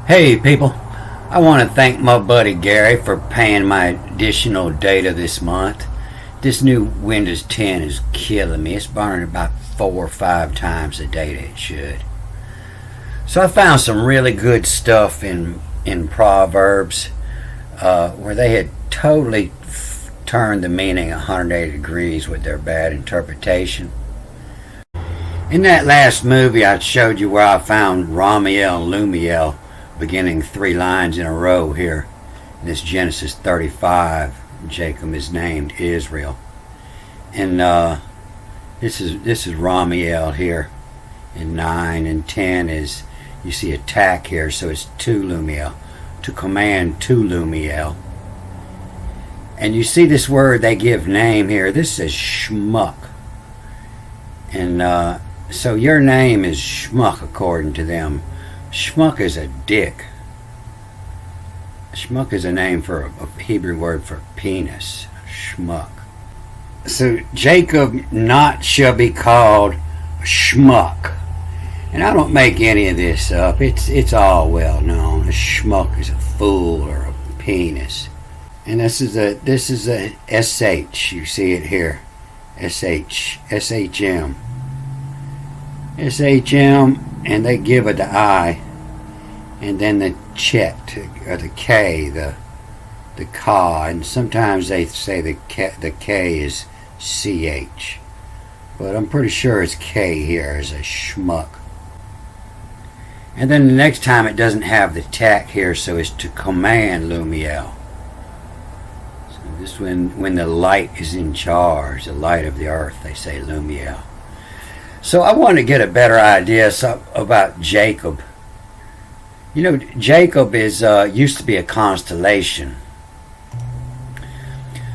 Hey people, I want to thank my buddy Gary for paying my additional data this month. This new Windows 10 is killing me. It's burning about 4 or 5 times the data it should. So I found some really good stuff in Proverbs where they had totally turned the meaning 180 degrees with their bad interpretation. In that last movie I showed you where I found Ramiel Lumiel beginning 3 lines in a row here. In this Genesis 35, Jacob is named Israel. And this is Ramiel here in 9, and 10 is, you see attack here, so it's to Lumiel, to command to Lumiel. And you see this word they give name here. This is Shmuck. And so your name is Shmuck according to them. Shmuck is a dick. Shmuck is a name for a Hebrew word for penis. Shmuck. So Jacob not shall be called Shmuck. And I don't make any of this up. It's all well known. A Shmuck is a fool or a penis. And this is a SH. You see it here. SH. SHM. SHM, and they give it the I, and then the chet, or the K, the ka, and sometimes they say the K is CH, but I'm pretty sure it's K here as a Shmuck. And then the next time it doesn't have the tack here, so it's to command Lumiel. So this when the light is in charge, the light of the earth, they say Lumiel. So I want to get a better idea about Jacob. You know, Jacob is used to be a constellation.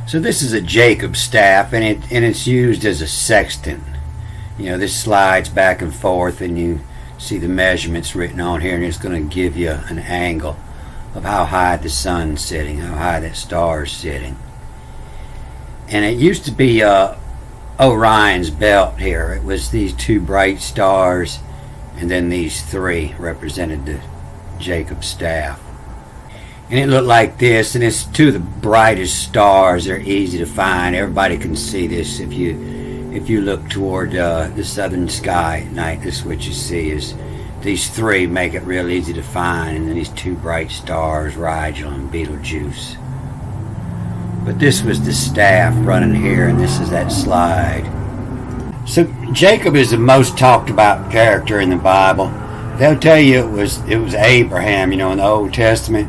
So this is a Jacob staff, and it's used as a sextant. You know, this slides back and forth, and you see the measurements written on here, and it's going to give you an angle of how high the sun's sitting, how high that star is sitting. And it used to be Orion's belt here. It was these 2 bright stars, and then these 3 represented the Jacob staff. And it looked like this, and it's 2 of the brightest stars. They're easy to find. Everybody can see this if you look toward the southern sky at night. This is what you see is these 3 make it real easy to find, and then these 2 bright stars, Rigel and Betelgeuse. But this was the staff running here, and this is that slide. So Jacob is the most talked about character in the Bible. They'll tell you it was Abraham, you know, in the Old Testament,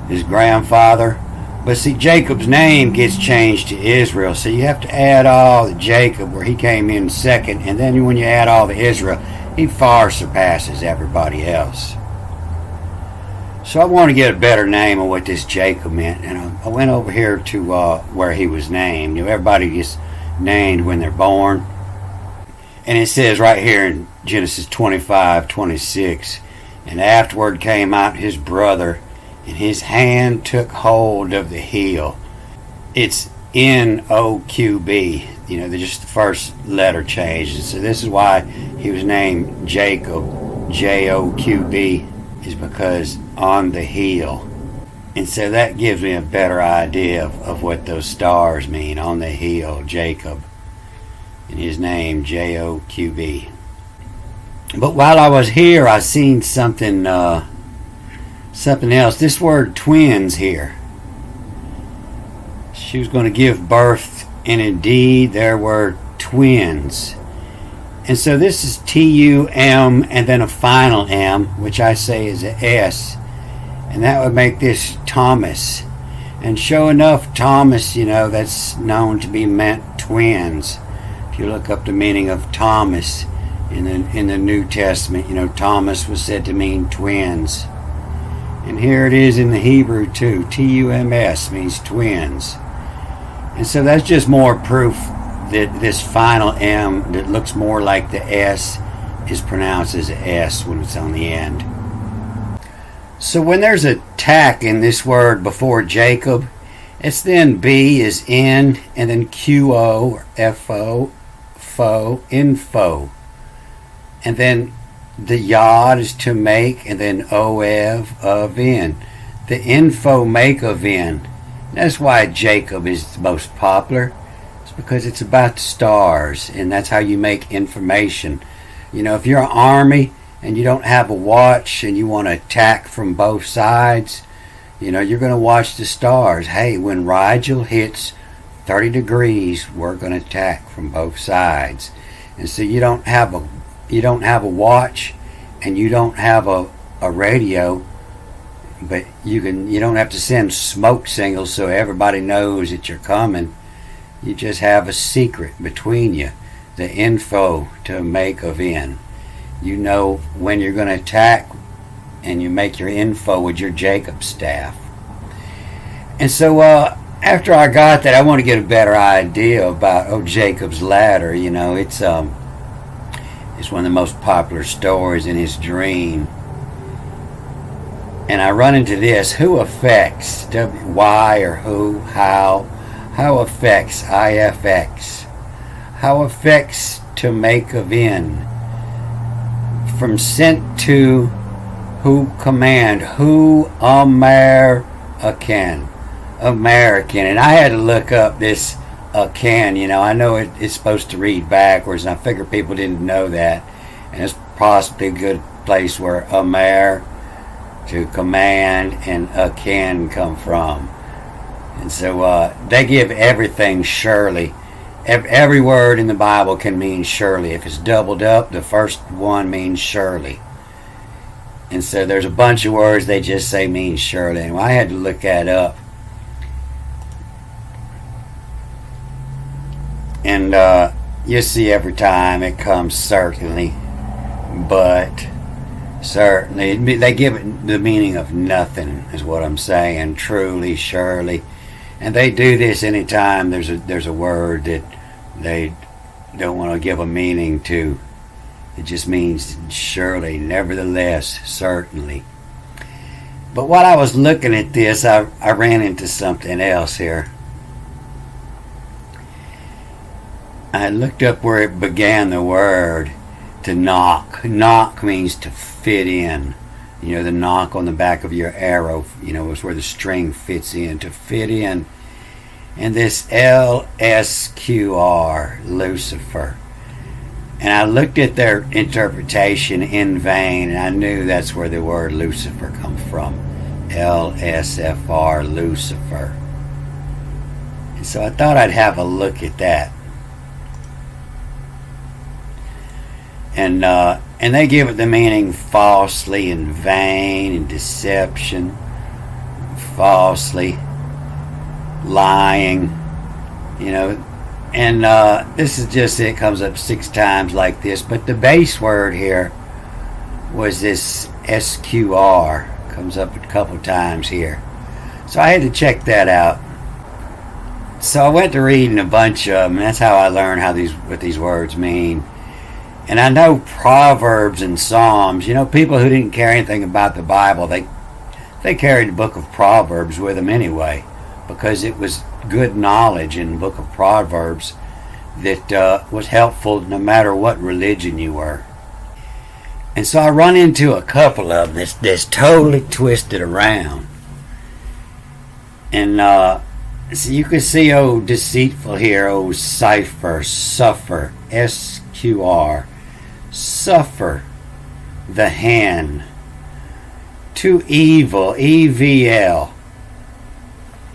his grandfather. But see, Jacob's name gets changed to Israel, so you have to add all the Jacob where he came in second, and then when you add all the Israel, he far surpasses everybody else. So I want to get a better name of what this Jacob meant, and I went over here to where he was named. You know, everybody gets named when they're born, and it says right here in Genesis 25:26, and afterward came out his brother, and his hand took hold of the heel. It's N-O-Q-B. You know, just the first letter changed. So this is why he was named Jacob, J-O-Q-B, is because on the heel. And so that gives me a better idea of what those stars mean. On the heel, Jacob, and his name J-O-Q-B. But while I was here, I seen something else. This word twins here. She was going to give birth, and indeed there were twins. And so this is T-U-M and then a final M, which I say is a S. And that would make this Thomas. And sure enough, Thomas, you know, that's known to be meant twins. If you look up the meaning of Thomas in the New Testament, you know, Thomas was said to mean twins. And here it is in the Hebrew too. T-U-M-S means twins. And so that's just more proof that this final M that looks more like the S is pronounced as a S when it's on the end. So when there's a tack in this word before Jacob, it's then B is in, and then QO or FO, fo, info. And then The yod is to make, and then oev, of in. The info make of in. That's why Jacob is the most popular. It's because it's about the stars, and that's how you make information. You know, if you're an army and you don't have a watch and you want to attack from both sides, you know, you're going to watch the stars. Hey, when Rigel hits 30 degrees, we're going to attack from both sides. And so you don't have a watch and you don't have a radio, but you don't have to send smoke signals so everybody knows that you're coming. You just have a secret between you, the info to make of in. You know when you're going to attack, and you make your info with your Jacob staff. And so after I got that, I want to get a better idea about Jacob's ladder. You know, it's one of the most popular stories in his dream. And I run into this: who affects, why or who, how affects, IFX, how affects to make of in, from sent to, who command, who American, and I had to look up this can. You know, I know it's supposed to read backwards, and I figured people didn't know that, and it's possibly a good place where Amer to command and can come from. And so they give everything surely. Every word in the Bible can mean surely. If it's doubled up, the first one means surely. And so there's a bunch of words they just say mean surely. And I had to look that up. And you see every time it comes certainly, but certainly. They give it the meaning of nothing, is what I'm saying. Truly, surely. And they do this anytime there's a word that they don't want to give a meaning to. It just means surely, nevertheless, certainly. But while I was looking at this, I ran into something else here. I looked up where it began the word to knock. Knock means to fit in. You know, the knock on the back of your arrow, you know, is where the string fits in, to fit in. And this LSQR, Lucifer. And I looked at their interpretation in vain, and I knew that's where the word Lucifer comes from. LSFR, Lucifer. And so I thought I'd have a look at that. And they give it the meaning falsely and vain and deception, falsely, lying, you know. And this is just, it comes up 6 times like this, but the base word here was this SQR, comes up a couple times here. So I had to check that out. So I went to reading a bunch of them, and that's how I learned what these words mean. And I know Proverbs and Psalms, you know, people who didn't care anything about the Bible, they carried the book of Proverbs with them anyway, because it was good knowledge in the book of Proverbs that was helpful no matter what religion you were. And so I run into a couple of them that's totally twisted around. And so you can see, deceitful here, suffer, SQR, suffer, the hand, to evil, EVL.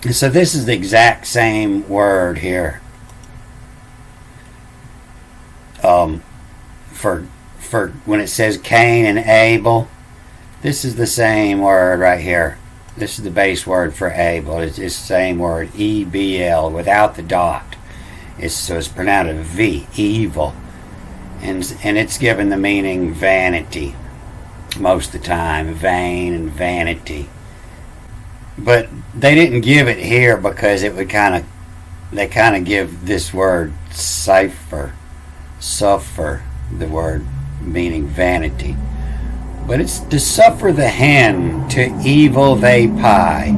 And so this is the exact same word here. For when it says Cain and Abel, this is the same word right here. This is the base word for Abel. It's the same word, EBL, without the dot. So it's pronounced V, evil. And it's given the meaning vanity most of the time, vain and vanity. But they didn't give it here because it would they kind of give this word suffer, the word meaning vanity. But it's to suffer the hand, to evil they pie.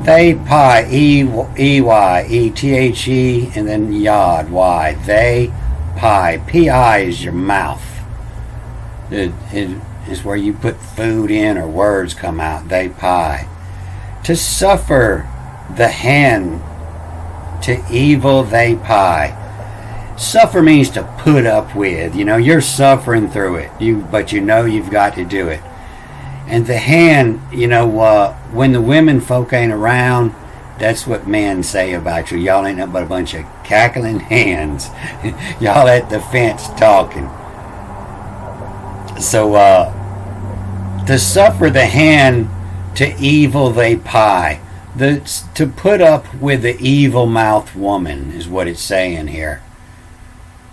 They pie, E-Y, E-T-H-E, and then yod, Y. They pie. P-I is your mouth. It is where you put food in or words come out. They pie. To suffer the hand to evil they pie. Suffer means to put up with. You're suffering through it. But you've got to do it. And the hand, when the women folk ain't around, that's what men say about you. Y'all ain't nothing but a bunch of cackling hands. Y'all at the fence talking. So, to suffer the hand to evil they pie. To put up with the evil-mouthed woman is what it's saying here.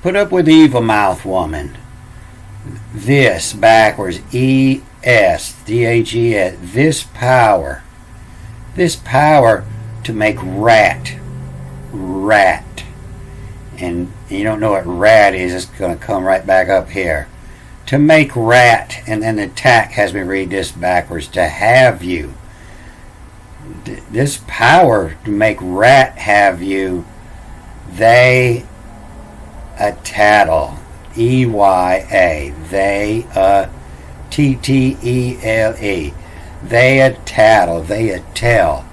Put up with the evil-mouthed woman. This, backwards, E-S, D-H-E-S, this power to make rat. And you don't know what rat is, it's going to come right back up here. To make rat, and then the tack has me read this backwards, to have you. This power to make rat have you, they a tattle, E-Y-A, they a T-T-E-L-E, they a tattle, they a tell.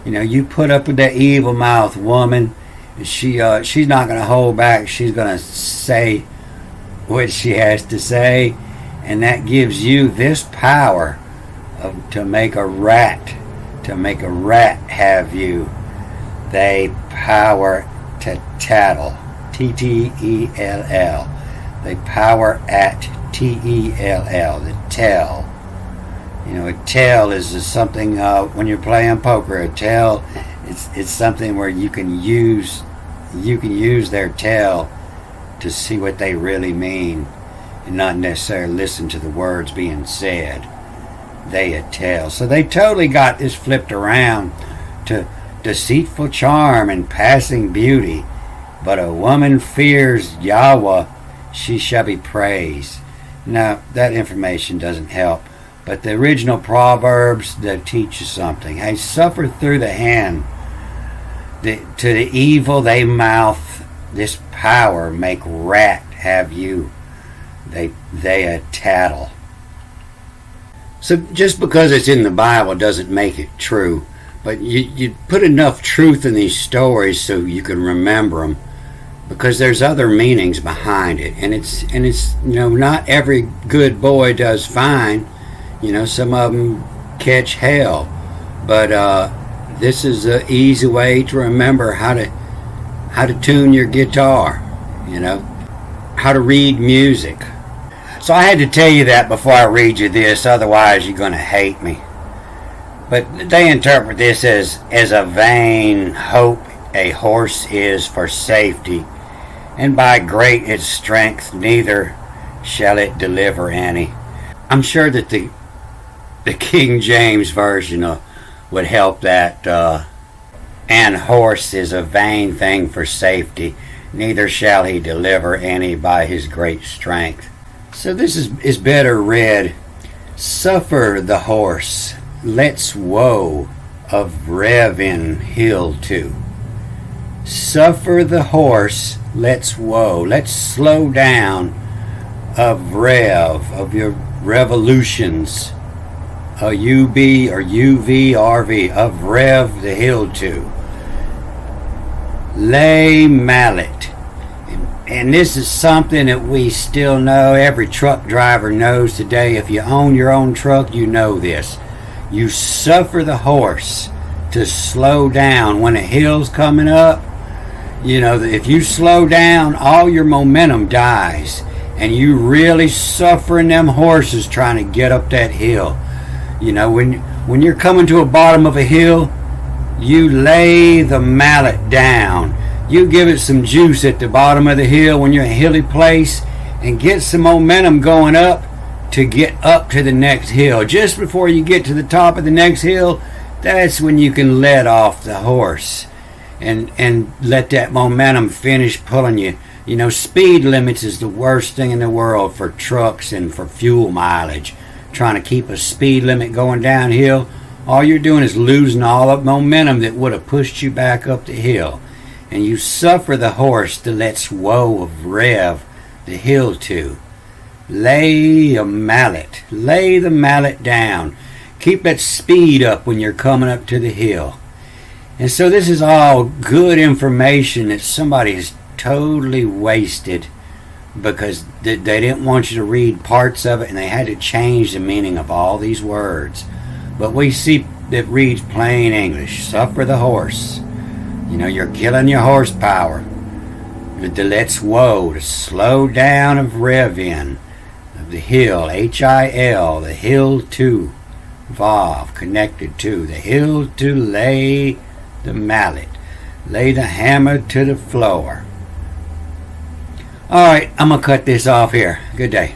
You put up with that evil mouthed woman, she's not going to hold back, she's going to say what she has to say, and that gives you this power to make a rat have you. They power to tattle, T-T-E-L-L. They power at T-E-L-L, the tell. A tell is something, when you're playing poker, a tell, it's something where you can use their tell to see what they really mean and not necessarily listen to the words being said. They a tell. So they totally got this flipped around to deceitful charm and passing beauty. But a woman fears Yahweh, she shall be praised. Now, that information doesn't help. But the original Proverbs, that teach you something. Hey, suffer through the hand. To the evil they mouth, this power make rat have you. They a tattle. So just because it's in the Bible doesn't make it true. But you put enough truth in these stories so you can remember them, because there's other meanings behind it. And it's not every good boy does fine. Some of them catch hell. But this is an easy way to remember how to tune your guitar. How to read music. So I had to tell you that before I read you this, otherwise you're going to hate me. But they interpret this as a vain hope a horse is for safety, and by great its strength neither shall it deliver any. I'm sure that the King James Version would help that. And horse is a vain thing for safety, neither shall he deliver any by his great strength. So this is better read. Suffer the horse, let's woe of rev in hill to. Suffer the horse, let's woe, let's slow down of rev, of your revolutions, UB or UVRV, of rev the hill to. Lay mallet. And this is something that we still know. Every truck driver knows today. If you own your own truck, you know this. You suffer the horse to slow down when a hill's coming up. If you slow down, all your momentum dies, and you really suffering them horses trying to get up that hill. When you're coming to a bottom of a hill, you lay the mallet down. You give it some juice at the bottom of the hill when you're in a hilly place, and get some momentum going up to get up to the next hill. Just before you get to the top of the next hill, that's when you can let off the horse and let that momentum finish pulling you. Speed limits is the worst thing in the world for trucks and for fuel mileage. Trying to keep a speed limit going downhill, all you're doing is losing all the momentum that would have pushed you back up the hill. And you suffer the horse that lets woe of rev the hill to. Lay a mallet. Lay the mallet down. Keep that speed up when you're coming up to the hill. And so this is all good information that somebody has totally wasted because they didn't want you to read parts of it, and they had to change the meaning of all these words. But we see that reads plain English. Suffer the horse. You know, you're killing your horsepower. The let's woe, the slow down of rev in, of the hill, H-I-L, the hill to, Vav, connected to, the hill to lay the mallet, lay the hammer to the floor. All right, I'm going to cut this off here. Good day.